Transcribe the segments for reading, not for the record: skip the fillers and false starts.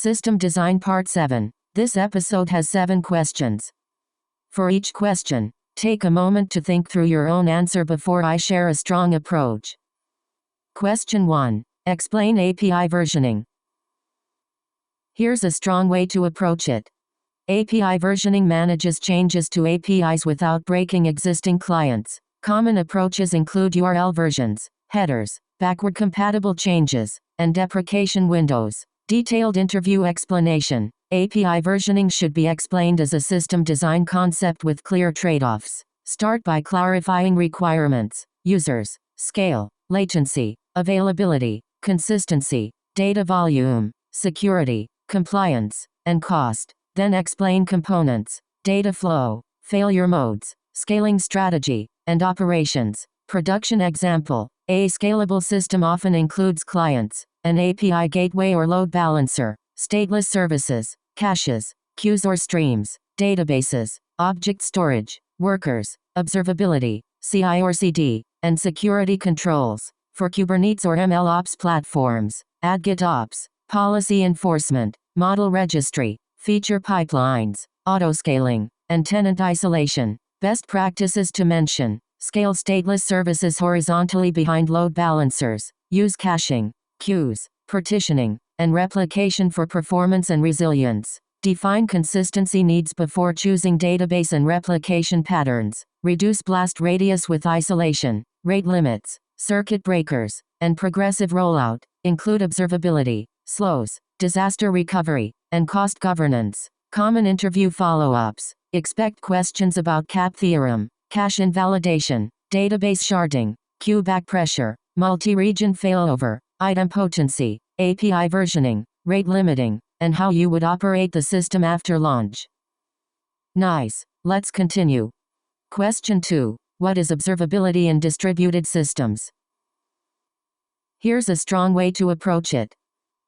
System Design Part 7. This episode has 7 questions. For each question, take a moment to think through your own answer before I share a strong approach. Question 1. Explain API versioning. Here's a strong way to approach it. API versioning manages changes to APIs without breaking existing clients. Common approaches include URL versions, headers, backward-compatible changes, and deprecation windows. Detailed interview explanation. API versioning should be explained as a system design concept with clear trade-offs. Start by clarifying requirements, users, scale, latency, availability, consistency, data volume, security, compliance, and cost. Then explain components, data flow, failure modes, scaling strategy, and operations. Production example. A scalable system often includes clients, an API gateway or load balancer, stateless services, caches, queues or streams, databases, object storage, workers, observability, CI or CD, and security controls. For Kubernetes or MLOps platforms, add GitOps, policy enforcement, model registry, feature pipelines, autoscaling, and tenant isolation. Best practices to mention. Scale stateless services horizontally behind load balancers. Use caching, queues, partitioning, and replication for performance and resilience. Define consistency needs before choosing database and replication patterns. Reduce blast radius with isolation, rate limits, circuit breakers, and progressive rollout. Include observability, slows, disaster recovery, and cost governance. Common interview follow-ups. Expect questions about CAP theorem, cache invalidation, database sharding, queue back pressure, multi-region failover, idempotency, API versioning, rate limiting, and how you would operate the system after launch. Nice. Let's continue. Question 2. What is observability in distributed systems? Here's a strong way to approach it.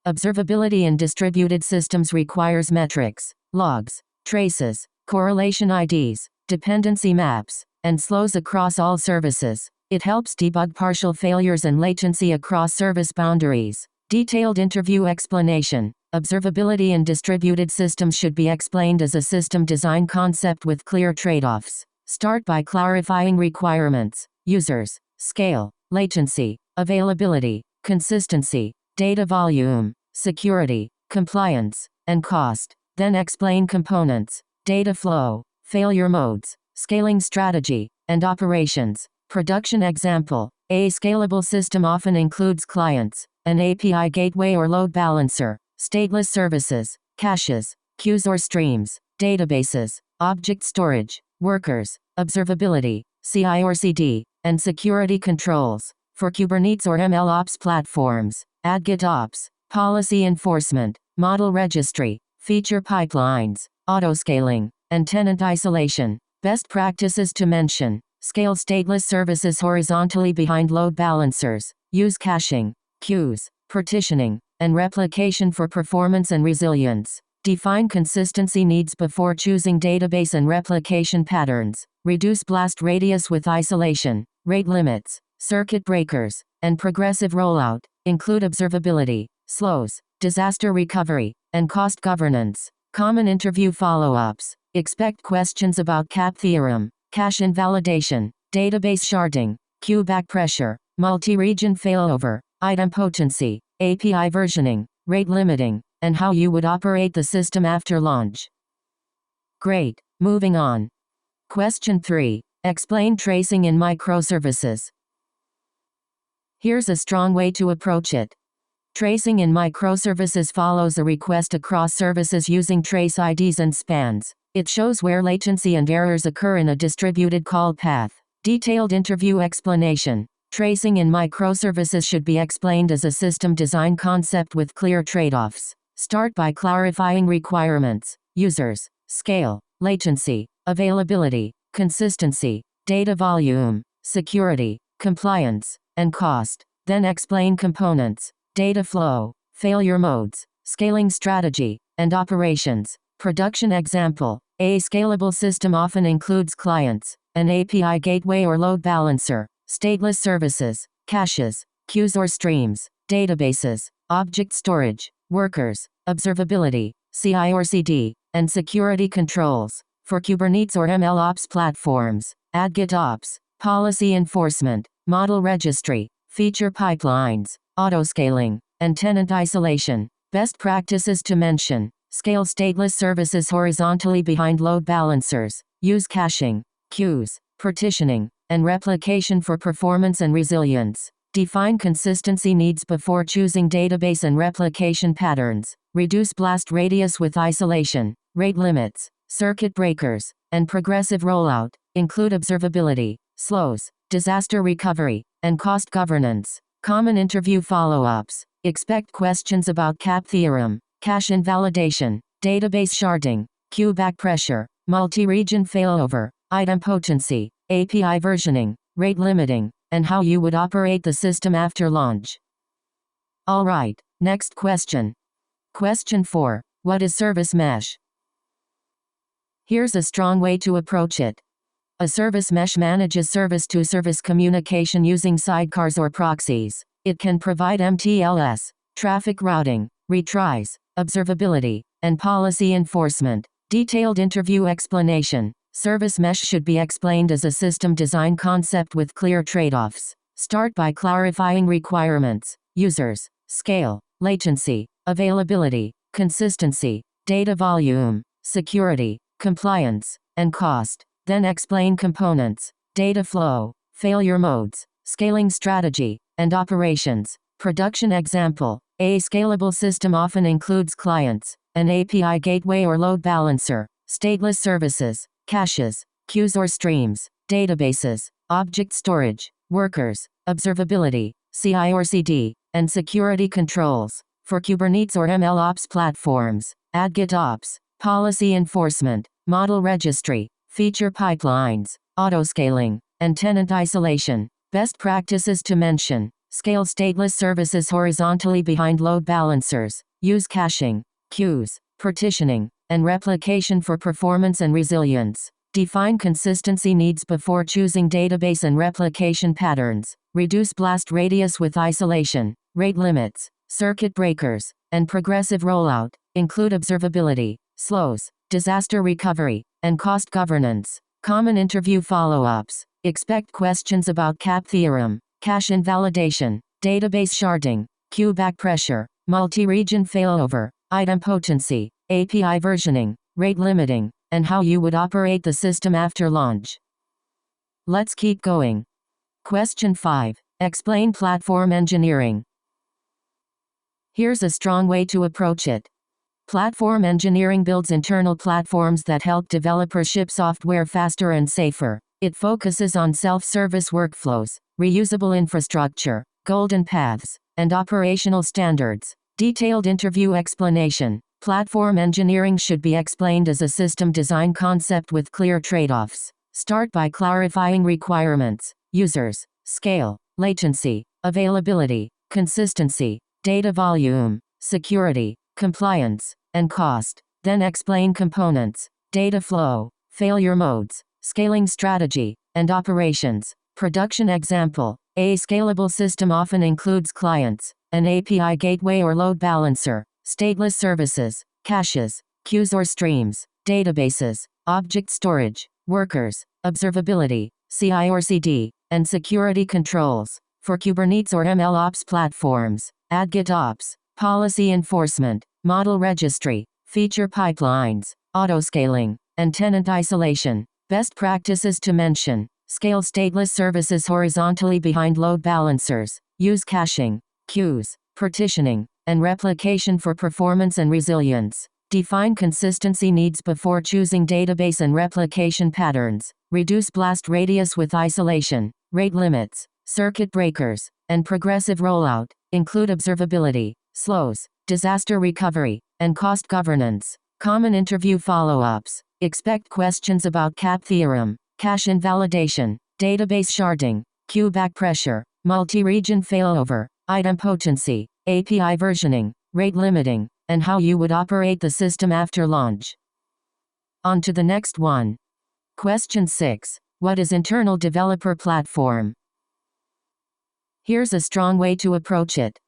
Observability in distributed systems requires metrics, logs, traces, correlation IDs, dependency maps, and slows across all services. It helps debug partial failures and latency across service boundaries. Detailed interview explanation. Observability in distributed systems should be explained as a system design concept with clear trade-offs. Start by clarifying requirements, users, scale, latency, availability, consistency, data volume, security, compliance, and cost. Then explain components, data flow, failure modes, scaling strategy, and operations. Production example. A scalable system often includes clients, an API gateway or load balancer, stateless services, caches, queues or streams, databases, object storage, workers, observability, CI or CD, and security controls. For Kubernetes or MLOps platforms, add GitOps, policy enforcement, model registry, feature pipelines, autoscaling, and tenant isolation. Best practices to mention. Scale stateless services horizontally behind load balancers. Use caching, queues, partitioning, and replication for performance and resilience. Define consistency needs before choosing database and replication patterns. Reduce blast radius with isolation, rate limits, circuit breakers, and progressive rollout. Include observability, slows, disaster recovery, and cost governance. Common interview follow-ups. Expect questions about CAP theorem, cache invalidation, database sharding, queue back pressure, multi-region failover, idempotency, API versioning, rate limiting, and how you would operate the system after launch. Great. Moving on. Question 3. Explain tracing in microservices. Here's a strong way to approach it. Tracing in microservices follows a request across services using trace IDs and spans. It shows where latency and errors occur in a distributed call path. Detailed interview explanation. Tracing in microservices should be explained as a system design concept with clear trade-offs. Start by clarifying requirements, users, scale, latency, availability, consistency, data volume, security, compliance, and cost. Then explain components, data flow, failure modes, scaling strategy, and operations. Production example. A scalable system often includes clients, an API gateway or load balancer, stateless services, caches, queues or streams, databases, object storage, workers, observability, CI or CD, and security controls. For Kubernetes or MLOps platforms, add GitOps, policy enforcement, model registry, feature pipelines, autoscaling, and tenant isolation. Best practices to mention: scale stateless services horizontally behind load balancers, use caching, queues, partitioning, and replication for performance and resilience. Define consistency needs before choosing database and replication patterns. Reduce blast radius with isolation, rate limits, circuit breakers, and progressive rollout. Include observability, slows, disaster recovery, and cost governance. Common interview follow-ups. Expect questions about CAP theorem, cache invalidation, database sharding, queue backpressure, multi-region failover, idempotency, API versioning, rate limiting, and how you would operate the system after launch. Alright, next question. Question 4. What is service mesh? Here's a strong way to approach it. A service mesh manages service-to-service communication using sidecars or proxies. It can provide MTLS, traffic routing, retries, observability, and policy enforcement. Detailed interview explanation. Service mesh should be explained as a system design concept with clear trade-offs. Start by clarifying requirements: users, scale, latency, availability, consistency, data volume, security, compliance, and cost. Then explain components, data flow, failure modes, scaling strategy, and operations. Production example: a scalable system often includes clients, an API gateway or load balancer, stateless services, caches, queues or streams, databases, object storage, workers, observability, CI or CD, and security controls. For Kubernetes or MLOps platforms, add GitOps, policy enforcement, model registry, feature pipelines, autoscaling, and tenant isolation. Best practices to mention: scale stateless services horizontally behind load balancers, use caching, queues, partitioning, and replication for performance and resilience. Define consistency needs before choosing database and replication patterns. Reduce blast radius with isolation, rate limits, circuit breakers, and progressive rollout. Include observability, slows, disaster recovery, and cost governance. Common interview follow-ups. Expect questions about CAP theorem, cache invalidation, database sharding, queue backpressure, multi-region failover, idempotency, API versioning, rate limiting, and how you would operate the system after launch. Let's keep going. Question 5. Explain platform engineering. Here's a strong way to approach it. Platform engineering builds internal platforms that help developers ship software faster and safer. It focuses on self-service workflows, reusable infrastructure, golden paths, and operational standards. Detailed interview explanation. Platform engineering should be explained as a system design concept with clear trade-offs. Start by clarifying requirements: users, scale, latency, availability, consistency, data volume, security, compliance, and cost. Then explain components, data flow, failure modes, scaling strategy, and operations. Production example: a scalable system often includes clients, an API gateway or load balancer, stateless services, caches, queues or streams, databases, object storage, workers, observability, CI or CD, and security controls. For Kubernetes or MLOps platforms, add GitOps, policy enforcement, model registry, feature pipelines, autoscaling, and tenant isolation. Best practices to mention: scale stateless services horizontally behind load balancers, use caching, queues, partitioning, and replication for performance and resilience. Define consistency needs before choosing database and replication patterns. Reduce blast radius with isolation, rate limits, circuit breakers, and progressive rollout. Include observability, slows, disaster recovery, and cost governance. Common interview follow-ups. Expect questions about CAP theorem, cache invalidation, database sharding, queue backpressure, multi-region failover, idempotency, API versioning, rate limiting, and how you would operate the system after launch. On to the next one. Question 6. What is internal developer platform? Here's a strong way to approach it.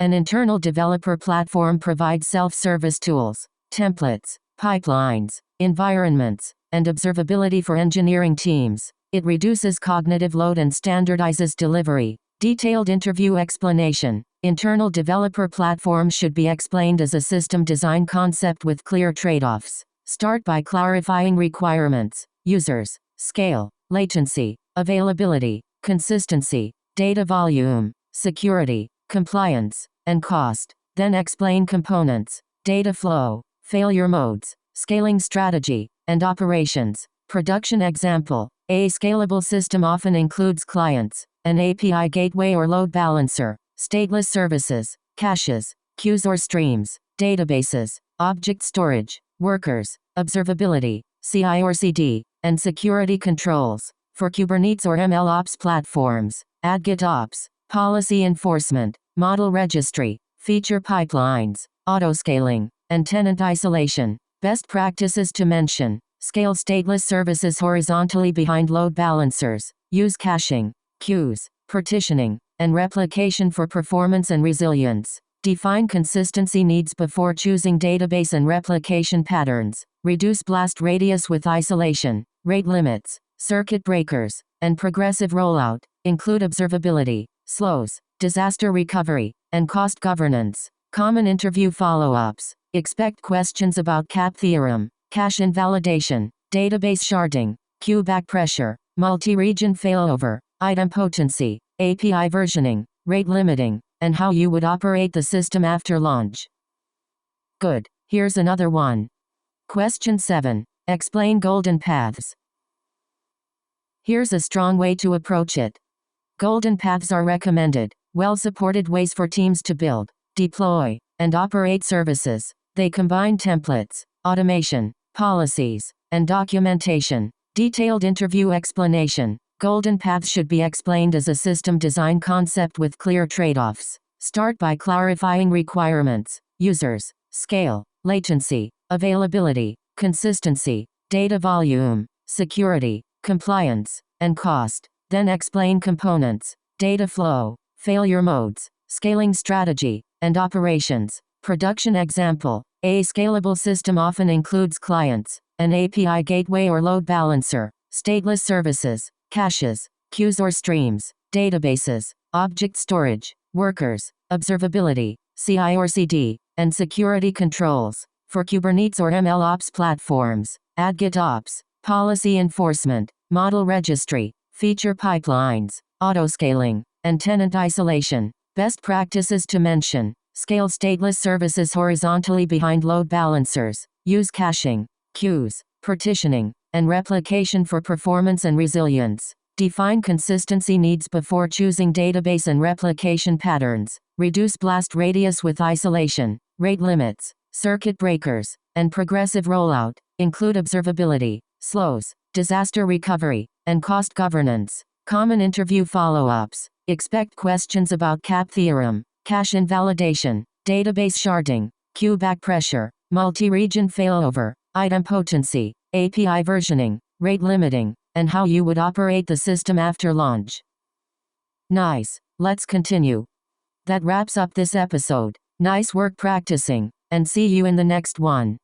An internal developer platform provides self-service tools, templates, pipelines, environments, and observability for engineering teams. It reduces cognitive load and standardizes delivery. Detailed interview explanation. Internal developer platforms should be explained as a system design concept with clear trade-offs. Start by clarifying requirements, users, scale, latency, availability, consistency, data volume, security, compliance, and cost. Then explain components, data flow, failure modes, scaling strategy, and operations. Production example. A scalable system often includes clients, an API gateway or load balancer, stateless services, caches, queues or streams, databases, object storage, workers, observability, CI or CD, and security controls. For Kubernetes or MLOps platforms, add GitOps, policy enforcement, model registry, feature pipelines, autoscaling, and tenant isolation. Best practices to mention. Scale stateless services horizontally behind load balancers. Use caching, queues, partitioning, and replication for performance and resilience. Define consistency needs before choosing database and replication patterns. Reduce blast radius with isolation, rate limits, circuit breakers, and progressive rollout. Include observability, slows, disaster recovery, and cost governance. Common interview follow-ups. Expect questions about CAP theorem, cache invalidation, database sharding, queue back pressure, multi-region failover, idempotency, API versioning, rate limiting, and how you would operate the system after launch. Good. Here's another one. Question 7. Explain golden paths. Here's a strong way to approach it. Golden paths are recommended, well-supported ways for teams to build, deploy, and operate services. They combine templates, automation, policies, and documentation. Detailed interview explanation. Golden paths should be explained as a system design concept with clear trade-offs. Start by clarifying requirements, users, scale, latency, availability, consistency, data volume, security, compliance, and cost. Then explain components, data flow, failure modes, scaling strategy, and operations. Production example. A scalable system often includes clients, an API gateway or load balancer, stateless services, caches, queues or streams, databases, object storage, workers, observability, CI or CD, and security controls. For Kubernetes or MLOps platforms, add GitOps, policy enforcement, model registry, feature pipelines, autoscaling, and tenant isolation. Best practices to mention. Scale stateless services horizontally behind load balancers. Use caching, queues, partitioning, and replication for performance and resilience. Define consistency needs before choosing database and replication patterns. Reduce blast radius with isolation, rate limits, circuit breakers, and progressive rollout. Include observability, slows, disaster recovery, and cost governance. Common interview follow-ups. Expect questions about CAP theorem, cache invalidation, database sharding, queue back pressure, multi-region failover, idempotency, API versioning, rate limiting, and how you would operate the system after launch. Nice. Let's continue. That wraps up this episode. Nice work practicing, and see you in the next one.